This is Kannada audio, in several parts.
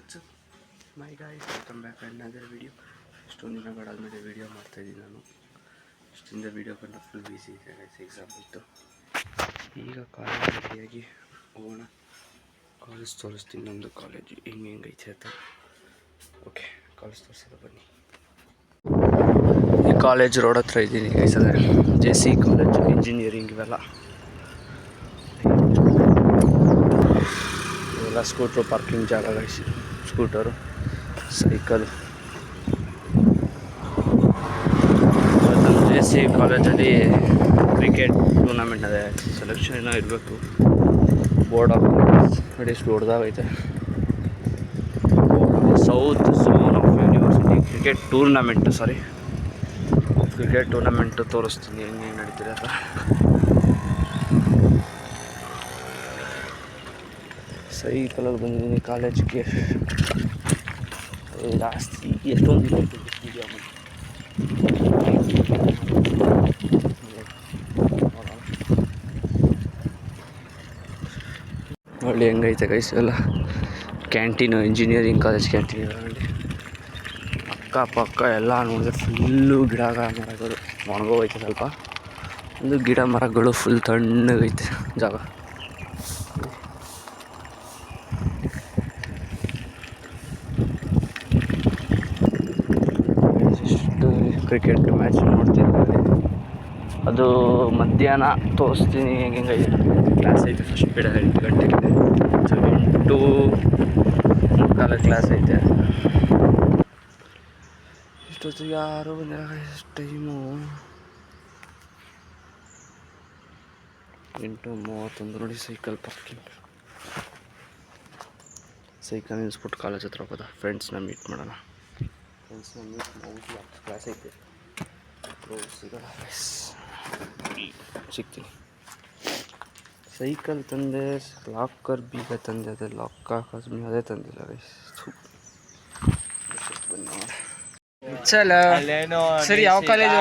ವಾಟ್ಸಪ್ ಮೈ guys, welcome back another video. ಇಷ್ಟೊಂದು ದಿನಗಳಾದಮೇಲೆ ವೀಡಿಯೋ ಮಾಡ್ತಾಯಿದ್ದೀನಿ ನಾನು. ಇಷ್ಟಿಂದ ವೀಡಿಯೋ ಬಂದ ಫುಲ್ ಬಿಸಿ ಇದೆ ಗೈಸ್, ಎಕ್ಸಾಮ್ ಇತ್ತು. ಈಗ ಕಾಲೇಜ್ ರೆಡಿಯಾಗಿ ಹೋಗೋಣ. ಕಾಲೇಜ್ ತೋರಿಸ್ತೀನಿ ನಮ್ಮದು ಕಾಲೇಜು ಹೆಂಗೈತೆ ಅಂತ. ಓಕೆ, ಕಾಲೇಜ್ ತೋರಿಸೋದು ಬನ್ನಿ. ಈ ಕಾಲೇಜ್ ರೋಡ್ ಹತ್ರ ಇದ್ದೀನಿ ಗೈಸ್, ಅದೇ JC ಕಾಲೇಜ್ ಇಂಜಿನಿಯರಿಂಗ್. ಇವೆಲ್ಲ ಸ್ಕೂಟ್ರು ಪಾರ್ಕಿಂಗ್ ಜಾಗ ಗೈಸ್. Scooter, cycle. ನಮ್ಮ JC ಕಾಲೇಜಲ್ಲಿ ಕ್ರಿಕೆಟ್ ಟೂರ್ನಮೆಂಟ್ ಅದೇ, ಸೆಲೆಕ್ಷನ್ ಏನೋ ಇರಬೇಕು. ಬೋರ್ಡ್ ಆಫ್ ನೋಡಿ ಎಷ್ಟು ದೊಡ್ಡದಾಗೈತೆ. South zone of university cricket tournament ತೋರಿಸ್ತೀನಿ ಹೆಂಗೆ ನಡೀತಿದೆ ಅಂತ. ಸೈಕಲಲ್ಲಿ ಬಂದಿದ್ದೀನಿ ಕಾಲೇಜಿಗೆ. ಜಾಸ್ತಿ ಎಷ್ಟೊಂದು ವೀಡಿಯೋ ನೋಡಿ ಹೆಂಗೈತೆ ಗೈಸ್. ಎಲ್ಲ ಕ್ಯಾಂಟೀನು, ಇಂಜಿನಿಯರಿಂಗ್ ಕಾಲೇಜ್ ಕ್ಯಾಂಟೀನ್ ಇದೆ ನೋಡಿ. ಅಕ್ಕಪಕ್ಕ ಎಲ್ಲ ನೋಡಿದ್ರೆ ಫುಲ್ಲು ಗಿಡ ಮರಗಳು. ಒಣಗೋಗೈತೆ ಸ್ವಲ್ಪ, ಒಂದು ಗಿಡ ಮರಗಳು ಫುಲ್ ತಣ್ಣಗೈತೆ ಜಾಗ. ಎಷ್ಟು ಕ್ರಿಕೆಟ್ ಮ್ಯಾಚ್ ನೋಡ್ತಿದ್ದಾರೆ. ಅದು ಮಧ್ಯಾಹ್ನ ತೋರಿಸ್ತೀನಿ ಹೆಂಗೈತೆ. ಕ್ಲಾಸ್ ಐತೆ, ಫಸ್ಟ್ ಪೀರಿಯಡ್ 8 ಗಂಟೆಗೆ. ಸೊ 8:45 ಕ್ಲಾಸ್ ಐತೆ. ಇಷ್ಟೊತ್ತಿಗೆ ಯಾರು ಬಂದಿಲ್ಲ. ಟೈಮು 8:31 ನೋಡಿ. Cycle parking. ಸೈಕಲ್ ನಿಲ್ಲಿಸ್ಬಿಟ್ಟು ಕಾಲೇಜ್ ಹತ್ರ ಹೋಗೋದ. ಫ್ರೆಂಡ್ಸ್ನ ಮೀಟ್ ಮಾಡೋಣ. ಕ್ಲಾಸ್ ಐತೆ, ಸಿಗ್ತೀನಿ. ಸೈಕಲ್ ತಂದೆ, ಲಾಕರ್ ಬೀಗ ತಂದೆ, ಅದೇ ಲಾಕ್ ಹಾಕೋದು ಅದೇ ತಂದಿಲ್ಲ ಗೈಸ್. ಚಲೋ ಸರಿ. ಯಾವ college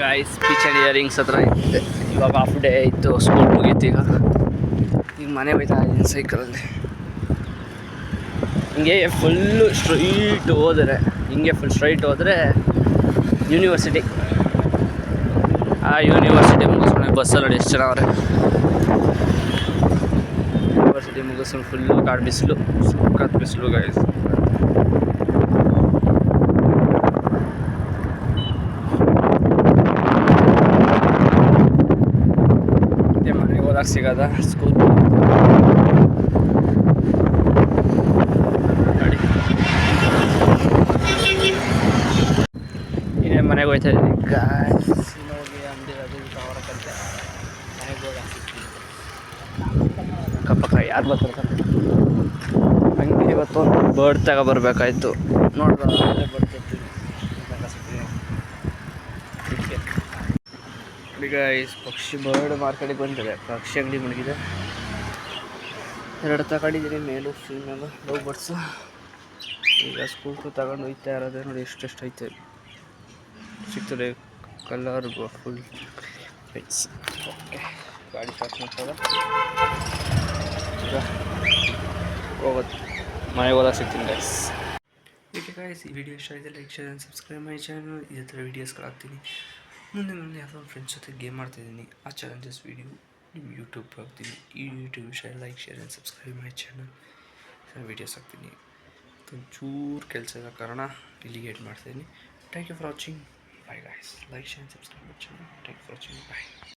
guys? Speech and earrings ಹತ್ರ ಇದ್ದೆ. ಇವಾಗ ಹಾಫ್ ಡೇ ಇತ್ತು, ಸ್ಕೂಲ್ ಮುಗೀತು. ಈಗ ಮನೆ ಹೋಯ್ತಾ ಇದ್ದೀನಿ ಸೈಕಲಲ್ಲಿ. ಹಿಂಗೆ ಫುಲ್ಲು ಸ್ಟ್ರೈಟ್ ಹೋದರೆ ಯೂನಿವರ್ಸಿಟಿ. ಆ ಯೂನಿವರ್ಸಿಟಿ ಮುಗಿಸ್ಕೊಂಡು ಬಸ್ಸಲ್ಲಿ ಎಷ್ಟು ಜನ ಅವರೇ. ಯೂನಿವರ್ಸಿಟಿ ಮುಗಿಸ್ಕೊಂಡು ಫುಲ್ಲು ಕಾಡು ಬಿಸಿಲು, ಸಖತ್ ಬಿಸಿಲು ಗೈಸ್. ಮತ್ತೆ ಮನೆಗೆ ಹೋದಾಗ ಸಿಗೋದ ಸ್ಕೂಲ್ ಗಾಡಿ. ಇನ್ನೇ ಮನೆಗೆ ಹೋಗ್ತಾ ಇದ್ದೀನಿ ಗಾಯ್ಸ್. ಅಕ್ಕಪಕ್ಕ ಯಾರು ಬರ್ತಾರೆ ಹಂಗೆ. ಇವತ್ತು ಒಂದು ಬರ್ಡ್ ತಗೊಬರ್ಬೇಕಾಯ್ತು. ನೋಡ್ದ ಬರ್ತಿರ್ತೀನಿ. ಈಗ ಪಕ್ಷಿ ಬರ್ಡ್ ಮಾರ್ಕೆಟಿಗೆ ಬಂದಿದೆ. ಪಕ್ಷಿ ಅಂಗಡಿ ಮಡಗಿದೆ. 2 ತಗೊಂಡಿದ್ದೀನಿ, ಮೇಲು ಫೀಮೇಲು ಲವ್ ಬರ್ಡ್ಸು. ಈಗ ಸ್ಕೂಲ್ಗೂ ತಗೊಂಡು ಹೋಗ್ತಾ ಇರೋದೇ ನೋಡಿ. ಎಷ್ಟೆಷ್ಟು ಐತೆ ಸಿಗ್ತದೆ. Colour full fights. ಓಕೆ, ಗಾಡಿ ಸ್ಟಾರ್ಟ್ ಮಾಡ್ತದ. ಈಗ ಹೋಗೋದು, ಮನೆಗೆ ಹೋದಾಗ ಸಿಗ್ತೀನಿ ಗೈಸ್. ಓಕೆ ಗೈಸ್, ಈ ವಿಡಿಯೋ ಇಷ್ಟ ಆಗಿದೆ like, share and subscribe my channel. ಇದೇ ಥರ ವೀಡಿಯೋಸ್ಗಳಾಗ್ತೀನಿ. ಮುಂದೆ ಯಾವುದೋ ಫ್ರೆಂಡ್ಸ್ ಜೊತೆ ಗೇಮ್ ಮಾಡ್ತಾಯಿದ್ದೀನಿ. ಆ ಚಾಲೆಂಜಸ್ ವೀಡಿಯೋ ನಿಮ್ಮ ಯೂಟ್ಯೂಬ್ ಹಾಕ್ತೀನಿ. ಈ YouTube like, share and subscribe my channel. Videos ಹಾಕ್ತೀನಿ. ಒಂಚೂರು ಕೆಲಸ ಇರೋ ಕಾರಣ ಇಲ್ಲಿಗೆ ಎಡ್ ಮಾಡ್ತಾಯಿದ್ದೀನಿ. Thank you for watching. Bye guys. Like, share and subscribe my channel. Thanks for watching. Bye.